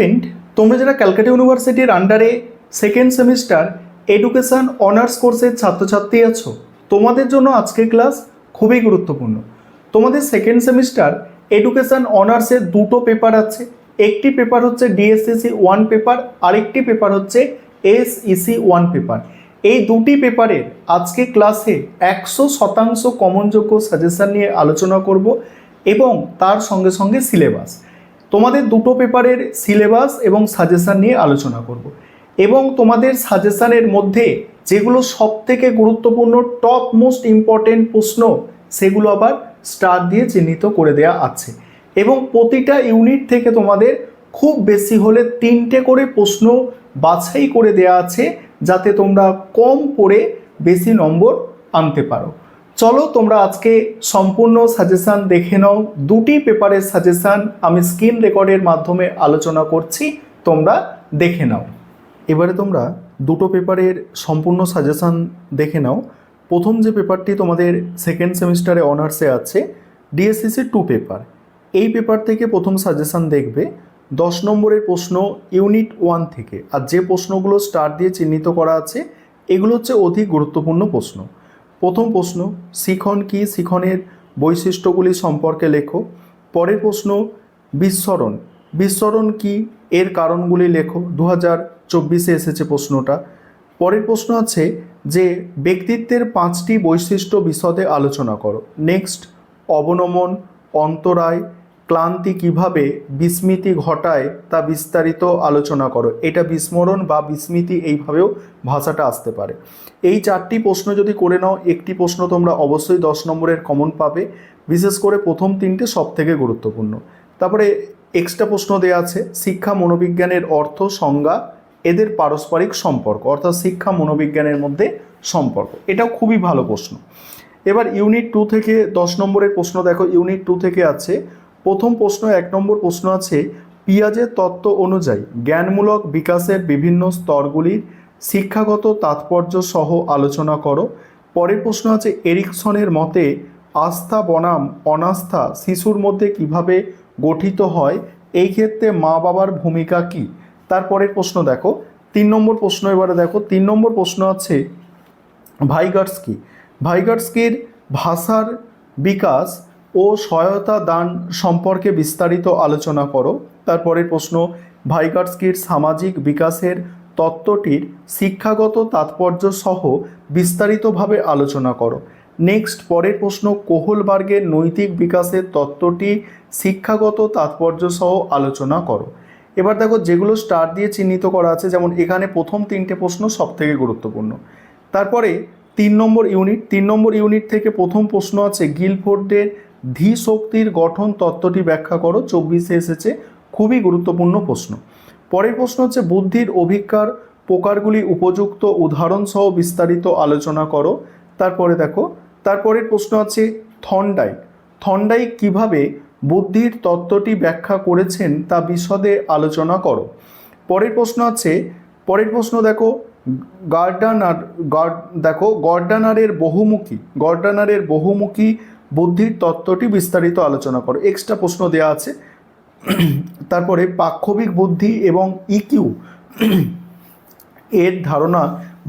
Friend, তোমরা যারা ক্যালকাটা ইউনিভার্সিটির আন্ডারে সেকেন্ড সেমিস্টার এডুকেশন অনার্স কোর্সের ছাত্রছাত্রী আছো, তোমাদের জন্য আজকের ক্লাস খুবই গুরুত্বপূর্ণ। তোমাদের সেকেন্ড সেমিস্টার এডুকেশন অনার্সের দুটো পেপার আছে। একটি পেপার হচ্ছে ডিএসসিসি 1 পেপার, আরেকটি পেপার হচ্ছে এসইসি 1 পেপার। এই দুটি পেপারের আজকে ক্লাসে 100% কমনযোগ্য সাজেশন নিয়ে আলোচনা করব এবং তার সঙ্গে সঙ্গে সিলেবাস। তোমাদের দুটো পেপারের সিলেবাস এবং সাজেশান নিয়ে আলোচনা করব এবং তোমাদের সাজেশানের মধ্যে যেগুলো সবথেকে গুরুত্বপূর্ণ টপ মোস্ট ইম্পর্টেন্ট প্রশ্ন সেগুলো আবার স্টার দিয়ে চিহ্নিত করে দেয়া আছে এবং প্রতিটা ইউনিট থেকে তোমাদের খুব বেশি হলে 3টে করে প্রশ্ন বাছাই করে দেয়া আছে যাতে তোমরা কম পড়ে বেশি নম্বর আনতে পারো। চলো তোমরা আজকে সম্পূর্ণ সাজেশান দেখে নাও। দুটি পেপারের সাজেশান আমি স্ক্রিন রেকর্ডের মাধ্যমে আলোচনা করছি, তোমরা দেখে নাও। এবারে তোমরা দুটো পেপারের সম্পূর্ণ সাজেশান দেখে নাও। প্রথম যে পেপারটি তোমাদের সেকেন্ড সেমিস্টারে অনার্সে আছে ডিএসসিসি 2 পেপার, এই পেপার থেকে প্রথম সাজেশান দেখবে 10 নম্বরের প্রশ্ন ইউনিট 1 থেকে। আর যে প্রশ্নগুলো স্টার দিয়ে চিহ্নিত করা আছে এগুলো হচ্ছে অধিক গুরুত্বপূর্ণ প্রশ্ন। প্রথম প্রশ্ন, শিখন কি, শিখনের বৈশিষ্ট্যগুলি সম্পর্কে লেখো। পরের প্রশ্ন, বিস্মরণ, বিস্মরণ কি, এর কারণগুলি লেখো। 2024-এ এসেছে প্রশ্নটা। পরের প্রশ্ন আছে যে ব্যক্তিত্বের 5টি বৈশিষ্ট্য বিশদে আলোচনা করো। নেক্সট, অবনমন, অন্তরায়, ক্লান্তি কিভাবে বিস্মৃতি ঘটায় তা বিস্তারিত আলোচনা করো। এটা বিস্মরণ বা বিস্মৃতি এইভাবেও ভাষাটা আসতে পারে। এই 4টি প্রশ্ন যদি করে নাও, একটি প্রশ্ন তোমরা অবশ্যই 10 নম্বরের কমন পাবে। বিশেষ করে প্রথম 3টে সব থেকে গুরুত্বপূর্ণ। তারপরে এক্সট্রা প্রশ্ন দেওয়া আছে শিক্ষা মনোবিজ্ঞানের অর্থ, সংজ্ঞা, এদের পারস্পরিক সম্পর্ক, অর্থাৎ শিক্ষা মনোবিজ্ঞানের মধ্যে সম্পর্ক। এটাও খুবই ভালো প্রশ্ন। এবার ইউনিট 2 থেকে 10 নম্বরের প্রশ্ন দেখো। ইউনিট 2 থেকে আছে প্রথম প্রশ্ন, 1 নম্বর প্রশ্ন আছে পিয়াজের তত্ত্ব অনুযায়ী জ্ঞানমূলক বিকাশের বিভিন্ন স্তরগুলির শিক্ষাগত তাৎপর্য সহ আলোচনা করো। পরের প্রশ্ন আছে এরিকসনের মতে আস্থা বনাম অনাস্থা শিশুর মধ্যে কিভাবে গঠিত হয়, এই ক্ষেত্রে মা বাবার ভূমিকা কী। তারপরের প্রশ্ন দেখো 3 নম্বর প্রশ্ন। এবারে দেখো 3 নম্বর প্রশ্ন আছে ভাইগাটস্কি, ভাইগাটস্কির ভাষার বিকাশ ও সহায়তা দান সম্পর্কে বিস্তারিত আলোচনা করো। তারপরের প্রশ্ন, ভাইগাটস্কির সামাজিক বিকাশের তত্ত্বটির শিক্ষাগত তাৎপর্য সহ বিস্তারিতভাবে আলোচনা করো। নেক্সট, পরের প্রশ্ন, কোহলবার্গের নৈতিক বিকাশের তত্ত্বটি শিক্ষাগত তাৎপর্য সহ আলোচনা করো। এবার দেখো যেগুলো স্টার দিয়ে চিহ্নিত করা আছে, যেমন এখানে প্রথম 3টে প্রশ্ন সব থেকে গুরুত্বপূর্ণ। তারপরে 3 নম্বর ইউনিট থেকে প্রথম প্রশ্ন আছে গিলফোর্ডের ধী শক্তির গঠন তত্ত্বটি ব্যাখ্যা করো। 24-এ এসেছে, খুবই গুরুত্বপূর্ণ প্রশ্ন। পরের প্রশ্ন হচ্ছে বুদ্ধির অভিজ্ঞার প্রকারগুলি উপযুক্ত উদাহরণ সহ বিস্তারিত আলোচনা করো। তারপরে দেখো তারপরের প্রশ্ন আছে থর্নডাইক, থর্নডাইক কীভাবে বুদ্ধির তত্ত্বটি ব্যাখ্যা করেছেন তা বিশদে আলোচনা করো। পরের প্রশ্ন দেখো গর্ডানারের বহুমুখী বুদ্ধির তত্ত্বটি বিস্তারিত আলোচনা করো। এক্সট্রা প্রশ্ন দেওয়া আছে। তারপরে পাক্ষবিক বুদ্ধি এবং ইকিউ এর ধারণা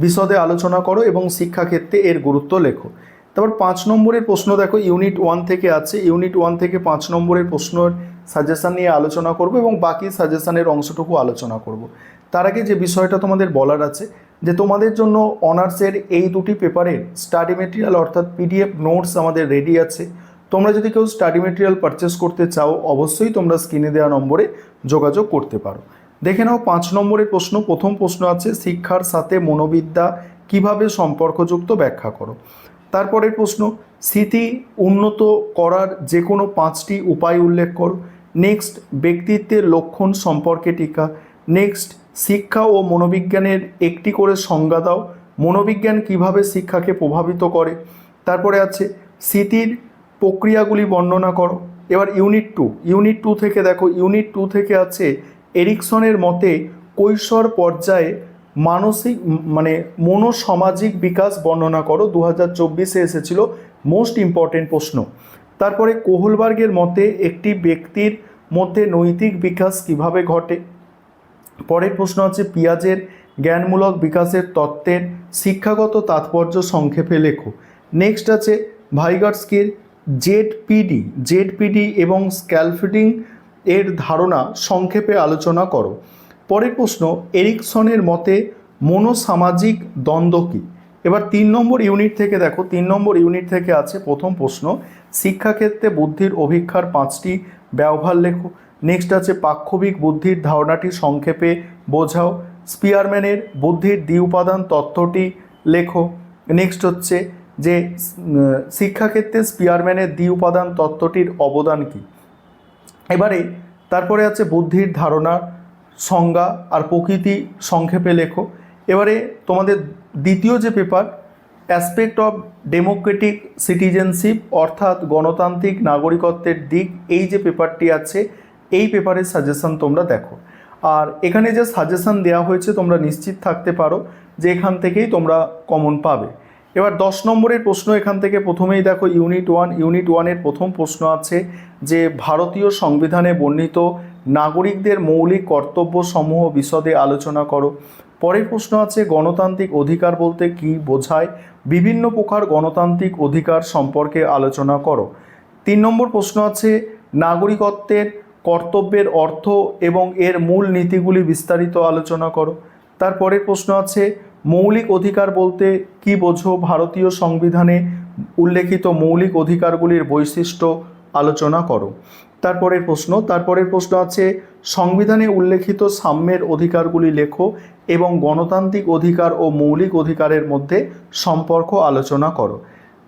বিশদে আলোচনা করো এবং শিক্ষাক্ষেত্রে এর গুরুত্ব লেখো। তারপর 5 নম্বরের প্রশ্ন দেখো ইউনিট 1 থেকে আছে। ইউনিট 1 থেকে 5 নম্বরের প্রশ্নের সাজেশান নিয়ে আলোচনা করব এবং বাকি সাজেশানের অংশটুকু আলোচনা করব। তার আগে যে বিষয়টা তোমাদের বলার আছে যে তোমাদের জন্য অনার্সের এই দুটি পেপারের স্টাডি মেটেরিয়াল অর্থাৎ পিডিএফ নোটস আমাদের রেডি আছে। তোমরা যদি কেউ স্টাডি মেটেরিয়াল পারচেস করতে চাও অবশ্যই তোমরা স্ক্রিনে দেওয়া নম্বরে যোগাযোগ করতে পারো। দেখে নাও 5 নম্বরের প্রশ্ন। প্রথম প্রশ্ন আছে শিক্ষার সাথে মনোবিদ্যা কিভাবে সম্পর্কযুক্ত ব্যাখ্যা করো। তারপরের প্রশ্ন স্মৃতি উন্নত করার যে কোনো 5টি উপায় উল্লেখ করো। নেক্সট, ব্যক্তিত্বের লক্ষণ সম্পর্কে টিকা। নেক্সট, শিক্ষা ও মনোবিজ্ঞানের একটি করে সংজ্ঞা দাও। মনোবিজ্ঞান কিভাবে শিক্ষাকে প্রভাবিত করে। তারপরে আছে স্মৃতির প্রক্রিয়াগুলি বর্ণনা করো। এবার ইউনিট 2 থেকে দেখো। ইউনিট 2 থেকে আছে এরিকসনের মতে কৈশোর পর্যায়ে মানসিক মনোসামাজিক বিকাশ বর্ণনা করো। 2024-এ এসেছিল, মোস্ট ইম্পর্টেন্ট প্রশ্ন। তারপরে কোহলবার্গের মতে একটি ব্যক্তির মধ্যে নৈতিক বিকাশ কিভাবে ঘটে। পরের প্রশ্ন আছে পিয়াজের জ্ঞানমূলক বিকাশের তত্ত্বের শিক্ষাগত তাৎপর্য সংক্ষেপে লেখো। নেক্সট আছে ভাইগটস্কির জেডপিডি এবং স্ক্যালফোল্ডিং এর ধারণা সংক্ষেপে আলোচনা করো। পরের প্রশ্ন এরিকসনের মতে মনোসামাজিক দ্বন্দ্ব কী। এবার 3 নম্বর ইউনিট থেকে দেখো, 3 নম্বর ইউনিট থেকে আছে প্রথম প্রশ্ন শিক্ষাক্ষেত্রে বুদ্ধির অভিক্ষার 5টি ব্যবহার লেখো। নেক্সট আছে পাক্ষবিক বুদ্ধির ধারণাটি সংক্ষেপে বোঝাও। স্পিয়ারম্যানের বুদ্ধির দ্বি-উপাদান তত্ত্বটি লেখো। নেক্সট হচ্ছে যে শিক্ষাক্ষেত্রে স্পিয়ারম্যানের দ্বি-উপাদান তত্ত্বটির অবদান কী। এবারে তারপরে আছে বুদ্ধির ধারণার সংজ্ঞা আর প্রকৃতি সংক্ষেপে লেখো। এবারে তোমাদের দ্বিতীয় যে paper aspect of Democratic citizenship অর্থাৎ গণতান্ত্রিক নাগরিকত্বের দিক, এই যে পেপারটি আছে এই পেপারের সাজেশন তোমরা দেখো। আর এখানে যে সাজেশন দেওয়া হয়েছে তোমরা নিশ্চিত থাকতে পারো যে এখান থেকেই তোমরা কমন পাবে। এবার 10 নম্বরের প্রশ্ন এখান থেকে প্রথমেই দেখো ইউনিট 1-এর প্রথম প্রশ্ন আছে যে ভারতীয় সংবিধানে বর্ণিত নাগরিকদের মৌলিক কর্তব্যসমূহ বিশদে আলোচনা করো। পরের প্রশ্ন আছে গণতান্ত্রিক অধিকার বলতে কী বোঝায়, বিভিন্ন প্রকার গণতান্ত্রিক অধিকার সম্পর্কে আলোচনা করো। 3 নম্বর প্রশ্ন আছে নাগরিকত্বের কর্তব্যের অর্থ এবং এর মূল নীতিগুলি বিস্তারিত আলোচনা করো। তারপরের প্রশ্ন আছে মৌলিক অধিকার বলতে কী বোঝো, ভারতীয় সংবিধানে উল্লেখিত মৌলিক অধিকারগুলির বৈশিষ্ট্য আলোচনা করো। তারপরের প্রশ্ন আছে সংবিধানে উল্লেখিত সাম্যের অধিকারগুলি লেখো এবং গণতান্ত্রিক অধিকার ও মৌলিক অধিকারের মধ্যে সম্পর্ক আলোচনা করো।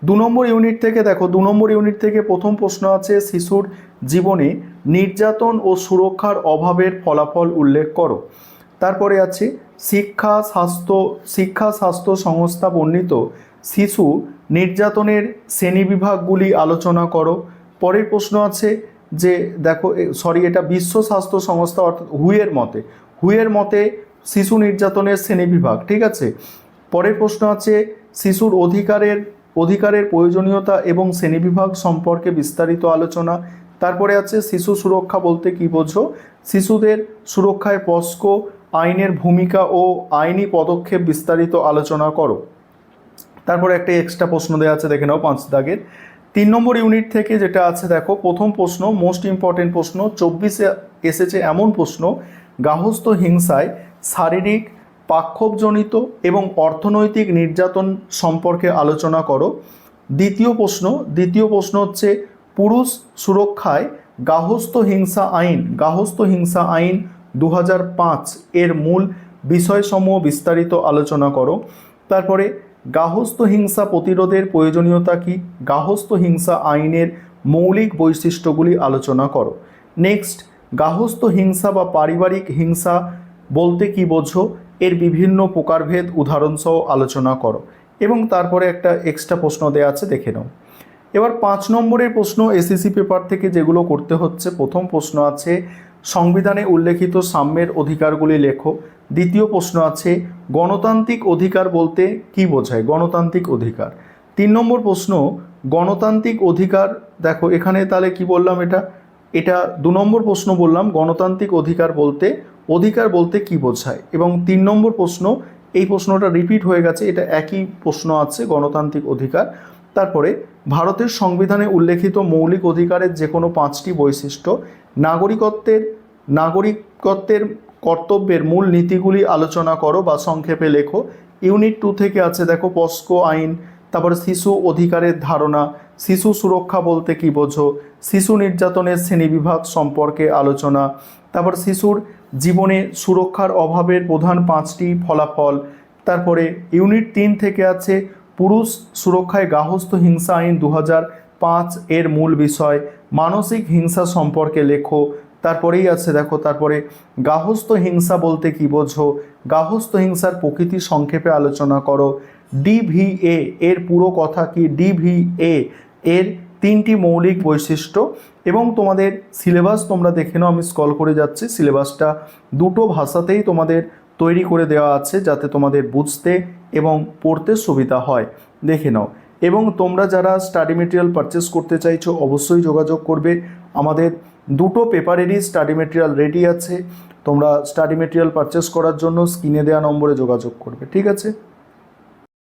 2 নম্বর ইউনিট থেকে দেখো, 2 নম্বর ইউনিট থেকে প্রথম প্রশ্ন আছে শিশুর জীবনে নির্যাতন ও সুরক্ষার অভাবের ফলাফল উল্লেখ করো। তারপরে আছে শিক্ষা স্বাস্থ্য সংস্থা বর্ণিত শিশু নির্যাতনের শ্রেণীবিভাগগুলি আলোচনা করো। পরের প্রশ্ন আছে যে দেখো এটা বিশ্ব স্বাস্থ্য সংস্থা অর্থাৎ হুয়ের মতে শিশু নির্যাতনের শ্রেণীবিভাগ, ঠিক আছে। পরের প্রশ্ন আছে শিশুর অধিকারের প্রয়োজনীয়তা এবং শ্রেণীবিভাগ সম্পর্কে বিস্তারিত আলোচনা। তারপরে আছে শিশু সুরক্ষা বলতে কী বোঝো, শিশুদের সুরক্ষায় পস্কো আইনের ভূমিকা ও আইনি পদক্ষেপ বিস্তারিত আলোচনা করো। তারপরে একটা এক্সট্রা প্রশ্ন দেওয়া আছে, দেখে নাও 5 দাগের। 3 নম্বর ইউনিট থেকে যেটা আছে দেখো, প্রথম প্রশ্ন মোস্ট ইম্পর্টেন্ট প্রশ্ন 24-এ এসেছে এমন প্রশ্ন গার্হস্থ্য হিংসায় শারীরিক পাক্ষবজনিত এবং অর্থনৈতিক নির্যাতন সম্পর্কে আলোচনা করো। দ্বিতীয় প্রশ্ন হচ্ছে পুরুষ সুরক্ষায় গার্হস্থ্য হিংসা আইন 2005 এর মূল বিষয়সমূহ বিস্তারিত আলোচনা করো। তারপরে গার্হস্থ্য হিংসা প্রতিরোধের প্রয়োজনীয়তা কী, গার্হস্থ্য হিংসা আইনের মৌলিক বৈশিষ্ট্যগুলি আলোচনা করো। নেক্সট গার্হস্থ্য হিংসা বা পারিবারিক হিংসা বলতে কী বোঝো, এর বিভিন্ন প্রকারভেদ উদাহরণসহ আলোচনা করো। এবং তারপরে একটা এক্সট্রা প্রশ্ন দেওয়া আছে, দেখে নাও। এবার 5 নম্বরের প্রশ্ন এসএসসি পেপার থেকে যেগুলো করতে হচ্ছে, প্রথম প্রশ্ন আছে সংবিধানে উল্লেখিত সাম্যের অধিকারগুলি লেখো। দ্বিতীয় প্রশ্ন আছে গণতান্ত্রিক অধিকার বলতে কী বোঝায়, গণতান্ত্রিক অধিকার। 3 নম্বর প্রশ্ন গণতান্ত্রিক অধিকার, দেখো এখানে তাহলে কি বললাম, এটা 2 নম্বর প্রশ্ন বললাম গণতান্ত্রিক অধিকার বলতে কী বোঝায়। এবং 3 নম্বর প্রশ্ন, এই প্রশ্নটা রিপিট হয়ে গেছে, এটা একই প্রশ্ন আছে গণতান্ত্রিক অধিকার। তারপরে ভারতের সংবিধানে উল্লেখিত মৌলিক অধিকারের যে কোনো 5টি বৈশিষ্ট্য, নাগরিকত্বের কর্তব্যের মূল নীতিগুলি আলোচনা করো বা সংক্ষেপে লেখো। ইউনিট 2 থেকে আছে দেখো পস্কো আইন, তারপরে শিশু অধিকারের ধারণা, শিশু সুরক্ষা বলতে কী বোঝো, শিশু নির্যাতনের শ্রেণীবিভাগ সম্পর্কে আলোচনা, তারপর শিশুর জীবনে সুরক্ষার অভাবের প্রধান 5টি ফলাফল। তারপরে ইউনিট 3 থেকে আছে পুরুষ সুরক্ষায় গার্হস্থ্য হিংসা আইন 2005 এর মূল বিষয়, মানসিক হিংসা সম্পর্কে লেখো। তারপরেই আছে দেখো, তারপরে গার্হস্থ্য হিংসা বলতে কী বোঝো, গার্হস্থ্য হিংসার প্রকৃতি সংক্ষেপে আলোচনা করো। ডিভিএ এর পুরো কথা কি, ডিভিএ এর 3টি মৌলিক বৈশিষ্ট্য। এবং তোমাদের সিলেবাস তোমরা দেখে নাও, আমি স্ক্রল করে যাচ্ছি, সিলেবাসটা 2টো ভাষাতেই তোমাদের তৈরি করে দেওয়া আছে যাতে তোমাদের বুঝতে এবং পড়তে সুবিধা হয়, দেখে নাও। এবং তোমরা যারা স্টাডি মেটেরিয়াল পারচেস করতে চাইছো অবশ্যই যোগাযোগ করবে, আমাদের 2টো পেপারেরই স্টাডি মেটেরিয়াল রেডি আছে। তোমরা স্টাডি মেটেরিয়াল পারচেস করার জন্য স্ক্রিনে দেওয়া নম্বরে যোগাযোগ করবে। ঠিক আছে।